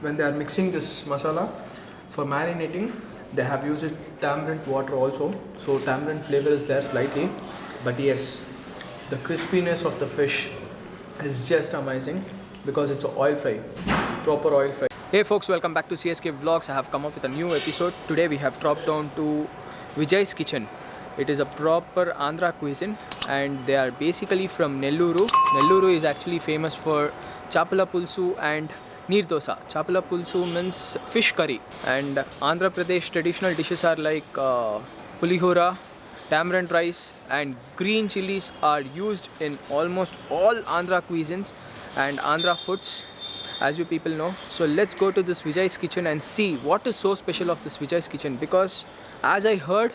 when they are mixing this masala for marinating, they have used tamarind water also. So tamarind flavor is there slightly, but yes, the crispiness of the fish is just amazing because it's oil fry, proper oil fry. Hey folks, welcome back to CSK Vlogs. I have come up with a new episode. Today we have dropped down to Vijay's Kitchen. It is a proper Andhra cuisine and they are basically from Nelluru. Nelluru is actually famous for chapala pulsu and neer dosa. Chapala pulsu means fish curry, and Andhra Pradesh traditional dishes are like pulihora, tamarind rice and green chilies are used in almost all Andhra cuisines and Andhra foods, as you people know. So let's go to this Vijay's Kitchen and see what is so special of this Vijay's Kitchen, because as I heard,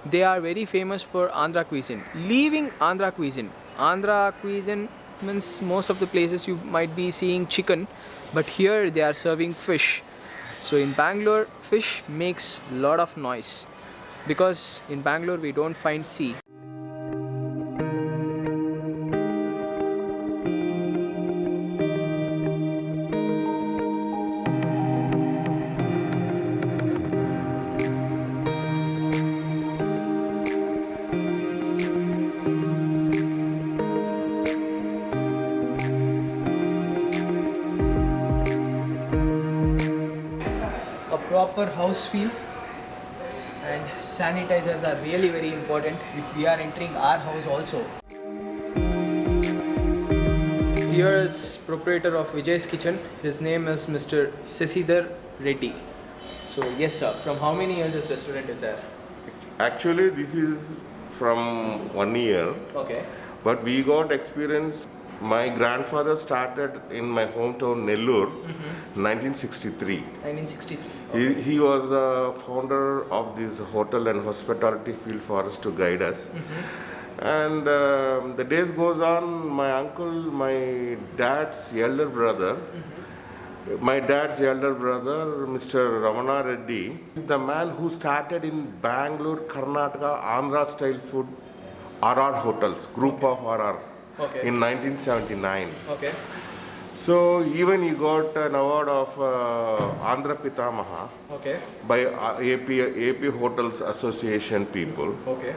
they are very famous for Andhra cuisine. Leaving Andhra cuisine means most of the places you might be seeing chicken, but here they are serving fish. So in Bangalore, fish makes a lot of noise because in Bangalore we don't find sea. A proper house feel, and sanitizers are really very important if we are entering our house also. Here is proprietor of Vijay's Kitchen. His name is Mr. Sasidhar Reddy. So yes sir, from how many years this restaurant is there? Actually, this is from 1 year, Okay. but we got experience. My grandfather started in my hometown Nellore, 1963. 1963. He was the founder of this hotel and hospitality field for us to guide us. And the days goes on, my uncle, my dad's elder brother, Mr. Ramana Reddy, is the man who started in Bangalore, Karnataka, Andhra style food, RR hotels, group of RR, Okay. in 1979. Okay. So even he got an award of Andhra Pitamaha Okay. by AP Hotels Association people. Okay.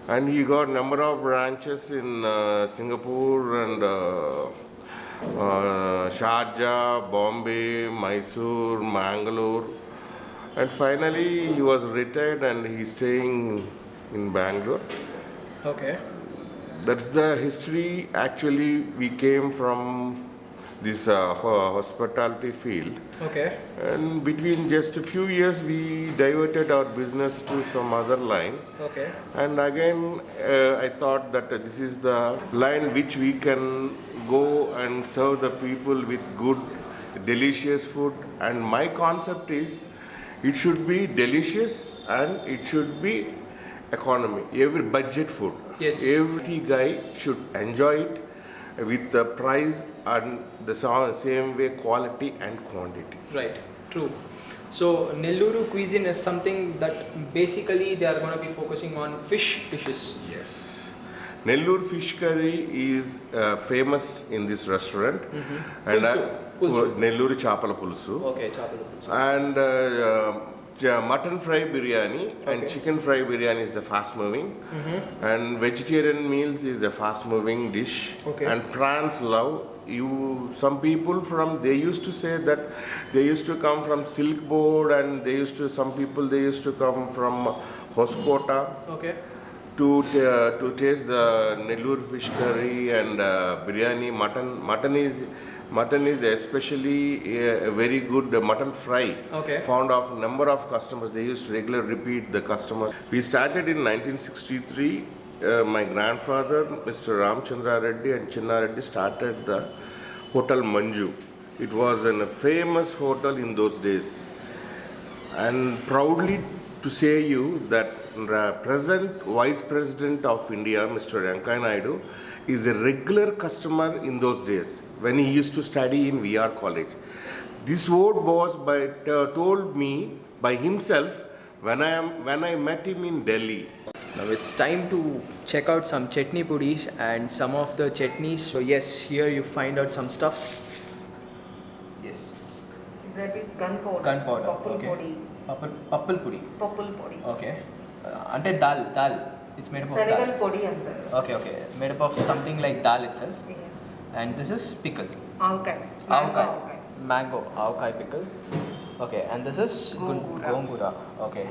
And he got number of branches in Singapore and Sharjah, Bombay, Mysore, Mangalore. And finally he was retired and he's staying in Bangalore. Okay. That's the history. Actually, we came from this hospitality field. Okay. And between just a few years, we diverted our business to some other line. Okay. And again, I thought that this is the line which we can go and serve the people with good, delicious food. And my concept is, it should be delicious and it should be economy, every budget food. Yes. Every guy should enjoy it with the price and the same way quality and quantity. Right, true. So Nelluru cuisine is something that basically they are going to be focusing on fish dishes. Yes. Nellore fish curry is famous in this restaurant. And Pulsu. Nellore chapala pulsu. Okay, chapala pulsu. And mutton fry biryani and Okay. chicken fry biryani is the fast moving. And vegetarian meals is a fast moving dish. Okay. And prawns love. Some people they used to say that they used to come from Silk Board, and some people used to come from Hoskota Okay. to taste the Nellore fish curry and biryani. Mutton is especially a very good mutton fry. Okay. Found of number of customers. They used to regularly repeat the customers. We started in 1963. My grandfather, Mr. Ramchandra Reddy and Chinna Reddy, started the Hotel Manju. It was a famous hotel in those days. And proudly to say you that present Vice President of India, Mr. Venkaiah Naidu, is a regular customer in those days when he used to study in VR College. This word was told me by himself when I met him in Delhi. Now it's time to check out some chutney pudis and some of the chutneys. So yes, here you find out some stuffs. Yes. That is gunpowder. Gunpowder. Pappul Okay. podi. Pappal pudi. Pappul podi. Okay. Ante dal. It's made up of Cereal dal. podi antaru. Okay. Made up of something like dal itself. Yes. And this is pickle. Avkai. Mango avkai. Mango. Avkai pickle. Okay. And this is Gongura. gongura. Okay.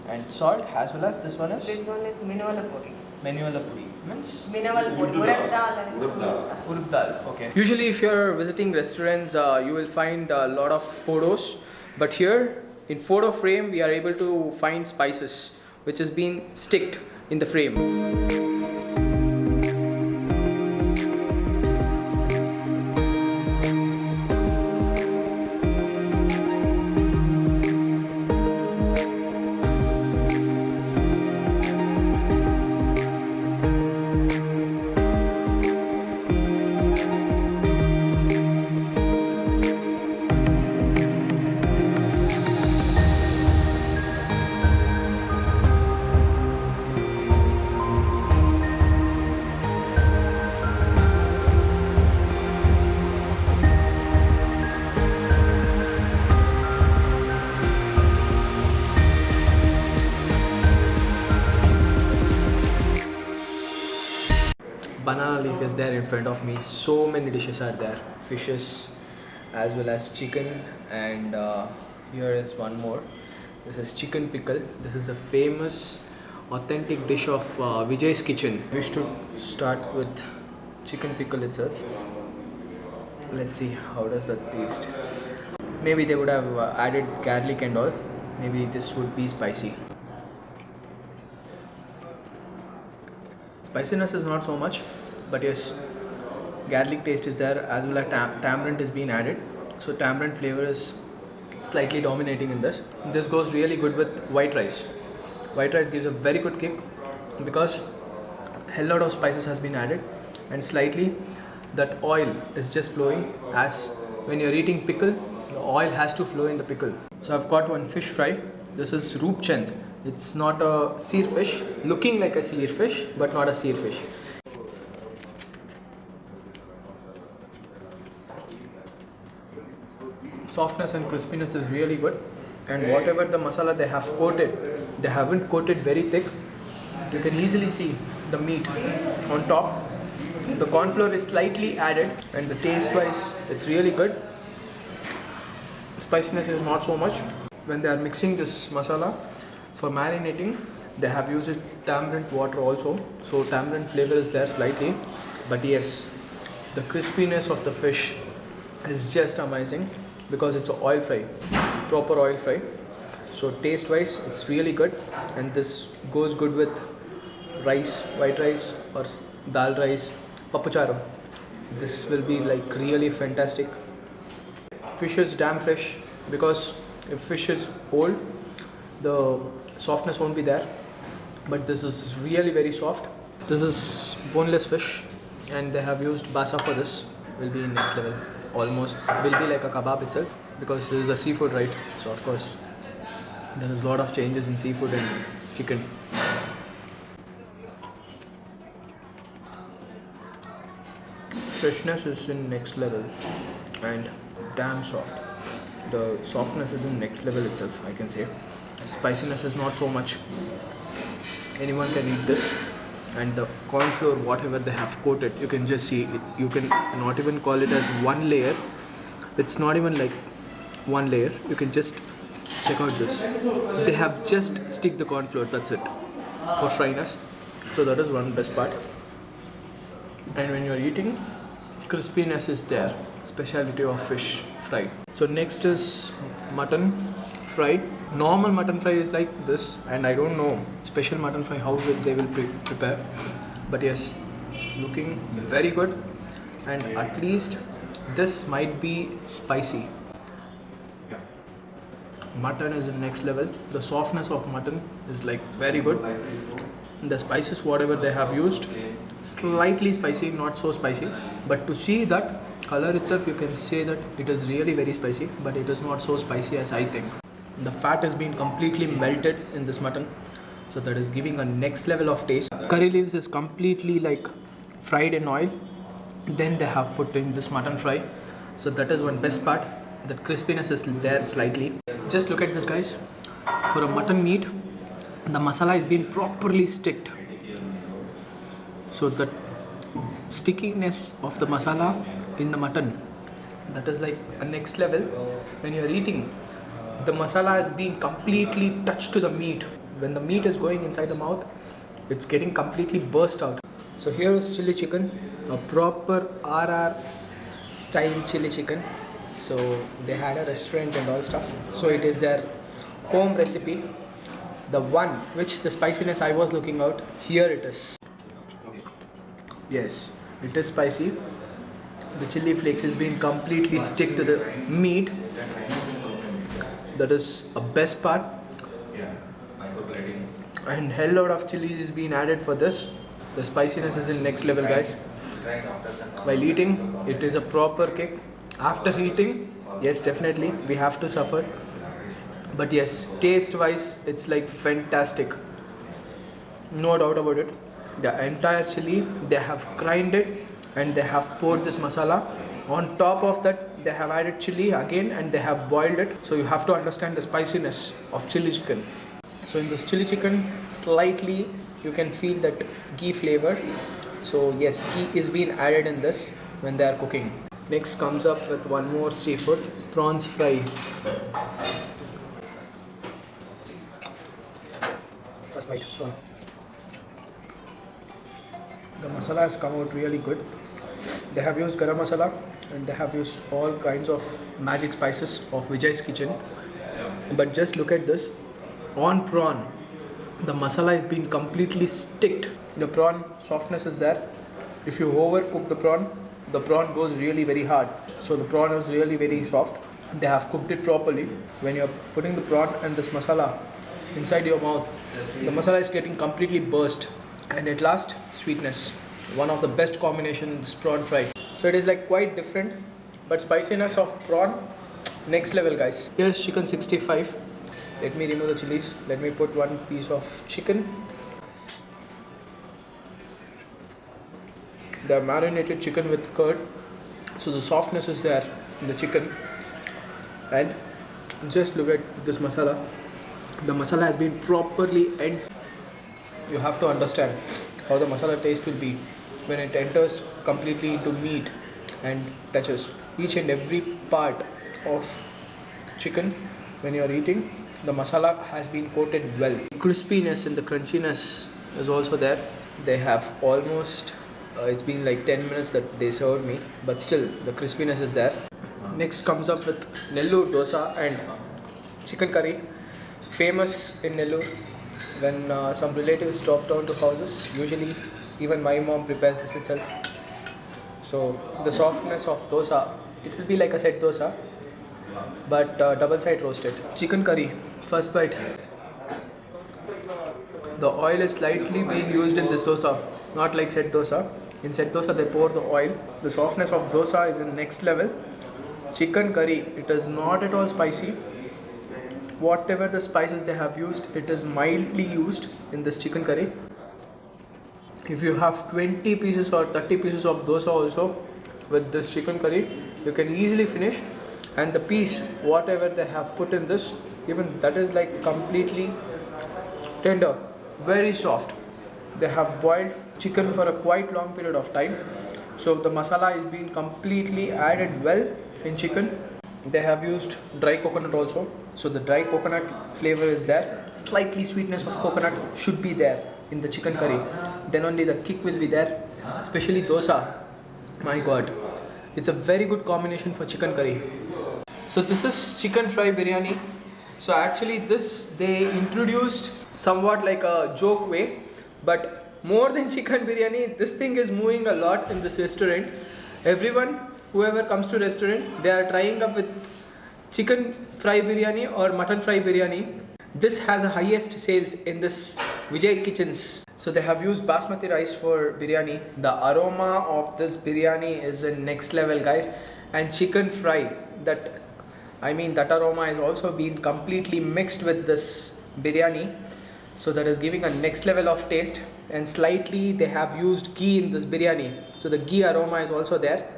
And salt as well as this one is This one is minuvala podi. Menuvala pudi. Means Minuval podi. Urad dal and urad dal. Okay. Usually, if you're visiting restaurants, you will find a lot of photos. But here, in photo frame, we are able to find spices, which has been sticked in the frame. Banana leaf is there in front of me. So many dishes are there, fishes as well as chicken, and here is one more. This is chicken pickle. This is a famous authentic dish of Vijay's kitchen. We should start with chicken pickle itself. Let's see how does that taste. Maybe they would have added garlic and all. Maybe this would be spicy. Spiciness is not so much, but yes, garlic taste is there, as well as tamarind is being added. So tamarind flavor is slightly dominating in this. This goes really good with white rice. White rice gives a very good kick because a lot of spices has been added, and slightly that oil is just flowing. As when you're eating pickle, the oil has to flow in the pickle. So I've got one fish fry. This is roopchand. It's not a seer fish, looking like a seer fish, but not a seer fish. Softness and crispiness is really good, and whatever the masala they have coated, they haven't coated very thick. You can easily see the meat on top. The corn flour is slightly added, and the taste wise, it's really good. Spiciness is not so much. When they are mixing this masala for marinating, they have used tamarind water also, so tamarind flavor is there slightly, but yes, the crispiness of the fish is just amazing because it's an oil fry, proper oil fry. So taste wise, it's really good, and this goes good with rice, white rice or dal rice, papucharu. This will be like really fantastic. Fish is damn fresh because if fish is old, the softness won't be there, but this is really very soft. This is boneless fish, and they have used basa for this. Will be next level. Almost will be like a kebab itself because this is a seafood, right? So of course there is a lot of changes in seafood and chicken. Freshness is in next level and damn soft. The softness is in next level itself, I can say. Spiciness is not so much. Anyone can eat this, and the corn flour, whatever they have coated, you can just see it. You can not even call it as one layer. It's not even like one layer. You can just check out this. They have just stick the corn flour. That's it for fryness. So that is one best part. And when you are eating, crispiness is there. Speciality of fish fry. So next is mutton fry. Normal mutton fry is like this, and I don't know special mutton fry how they will prepare, but yes, looking very good, and at least this might be spicy. Mutton is the next level. The softness of mutton is like very good. The spices whatever they have used, slightly spicy, not so spicy, but to see that color itself, you can say that it is really very spicy, but it is not so spicy as I think. The fat has been completely melted in this mutton, so that is giving a next level of taste. Curry leaves is completely like fried in oil, then they have put in this mutton fry, so that is one best part. The crispiness is there slightly. Just look at this, guys. For a mutton meat, the masala is being properly sticked. So the stickiness of the masala in the mutton, that is like a next level. When you're eating, the masala is being completely touched to the meat. When the meat is going inside the mouth, it's getting completely burst out. So here is chili chicken, a proper RR style chili chicken. So they had a restaurant and all stuff. So it is their home recipe. The one which the spiciness I was looking out, here it is. Yes, it is spicy. The chili flakes is being completely stick to the meat. That is a best part. And hell lot of chilies is being added for this. The spiciness is in next level, guys. While eating, it is a proper kick. After eating, yes, definitely we have to suffer. But yes, taste wise, it's like fantastic. No doubt about it. The entire chili, they have grind it and they have poured this masala. On top of that, they have added chili again and they have boiled it. So you have to understand the spiciness of chili chicken. So in this chili chicken, slightly you can feel that ghee flavor. So yes, ghee is being added in this when they are cooking. Next comes up with one more seafood, prawns fry. First bite. The masala has come out really good. They have used garam masala and they have used all kinds of magic spices of Vijay's kitchen. But just look at this. On prawn, the masala is being completely sticked. The prawn softness is there. If you overcook the prawn goes really very hard. So the prawn is really very soft. They have cooked it properly. When you're putting the prawn and this masala inside your mouth, the masala is getting completely burst. And at last, sweetness. One of the best combinations is prawn fry. So it is like quite different, but spiciness of prawn, next level, guys. Here's chicken 65. Let me remove the chilies. Let me put one piece of chicken. The marinated chicken with curd. So the softness is there in the chicken. And just look at this masala. The masala has been properly and you have to understand how the masala taste will be when it enters completely into meat and touches each and every part of chicken. When you are eating, the masala has been coated well. Crispiness and the crunchiness is also there. They have almost it's been like 10 minutes that they served me, but still the crispiness is there. Next comes up with Nellore dosa and chicken curry, famous in Nellore. When some relatives drop down to houses, usually even my mom prepares this itself. So the softness of dosa, it will be like a set dosa, but double side roasted. Chicken curry, first bite. The oil is slightly being used in this dosa, not like set dosa. In set dosa they pour the oil. The softness of dosa is in next level. Chicken curry, it is not at all spicy. Whatever the spices they have used, it is mildly used in this chicken curry. If you have 20 pieces or 30 pieces of dosa also with this chicken curry, you can easily finish. And the piece, whatever they have put in this, even that is like completely tender, very soft. They have boiled chicken for a quite long period of time. So the masala is being completely added well in chicken. They have used dry coconut also. So the dry coconut flavor is there. Slightly sweetness of coconut should be there in the chicken curry. Then only the kick will be there. Especially dosa. My god. It's a very good combination for chicken curry. So this is chicken fry biryani. So actually this they introduced somewhat like a joke way. But more than chicken biryani, this thing is moving a lot in this restaurant. Everyone, whoever comes to restaurant, they are trying up with chicken fry biryani or mutton fry biryani. This has the highest sales in this Vijay Kitchens. So they have used basmati rice for biryani. The aroma of this biryani is in next level, guys. And chicken fry, that aroma has also been completely mixed with this biryani. So that is giving a next level of taste. And slightly they have used ghee in this biryani. So the ghee aroma is also there.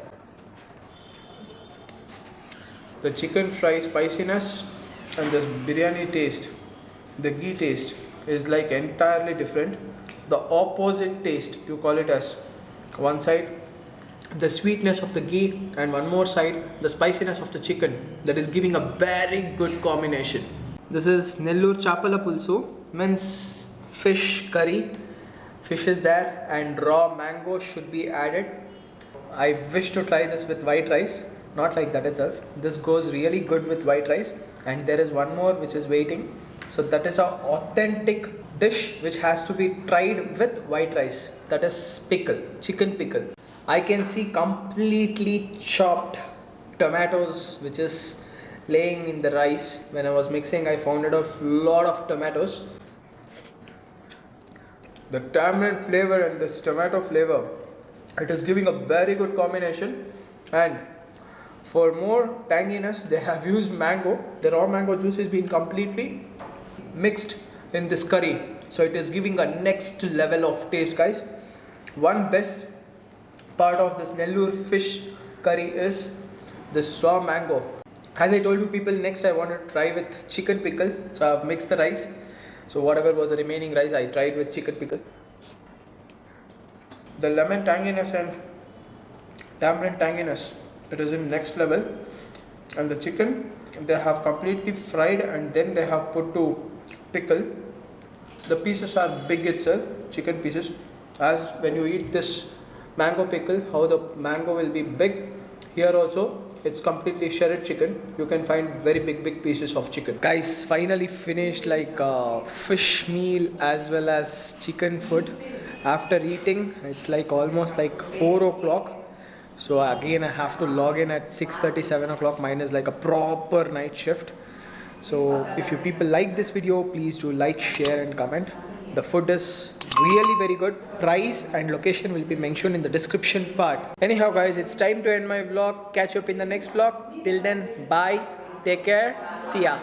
The chicken fry spiciness and this biryani taste, the ghee taste is like entirely different. The opposite taste, you call it as one side the sweetness of the ghee and one more side the spiciness of the chicken, that is giving a very good combination. This is Nellore Chapala Pulsu, means fish curry. Fish is there and raw mango should be added. I wish to try this with white rice, not like that itself. This goes really good with white rice, and there is one more which is waiting. So that is an authentic dish which has to be tried with white rice. That is pickle, chicken pickle. I can see completely chopped tomatoes which is laying in the rice. When I was mixing, I found out a lot of tomatoes. The tamarind flavor and this tomato flavor, it is giving a very good combination. And for more tanginess, they have used mango. The raw mango juice has been completely mixed in this curry, so it is giving a next level of taste, guys. One best part of this Nellore fish curry is this raw mango. As I told you people, next I want to try with chicken pickle. So I have mixed the rice. So whatever was the remaining rice, I tried with chicken pickle. The lemon tanginess and tamarind tanginess, it is in next level. And the chicken, they have completely fried and then they have put to pickle. The pieces are big itself, chicken pieces. As when you eat this mango pickle, how the mango will be big. Here also, it's completely shredded chicken. You can find very big pieces of chicken. Guys, finally finished like fish meal as well as chicken food. After eating, it's like almost like 4 o'clock. So again, I have to log in at 6:30, 7 o'clock. Mine is like a proper night shift. So if you people like this video, please do like, share and comment. The food is really very good. Price and location will be mentioned in the description part. Anyhow guys, it's time to end my vlog. Catch you up in the next vlog. Till then, bye, take care, see ya.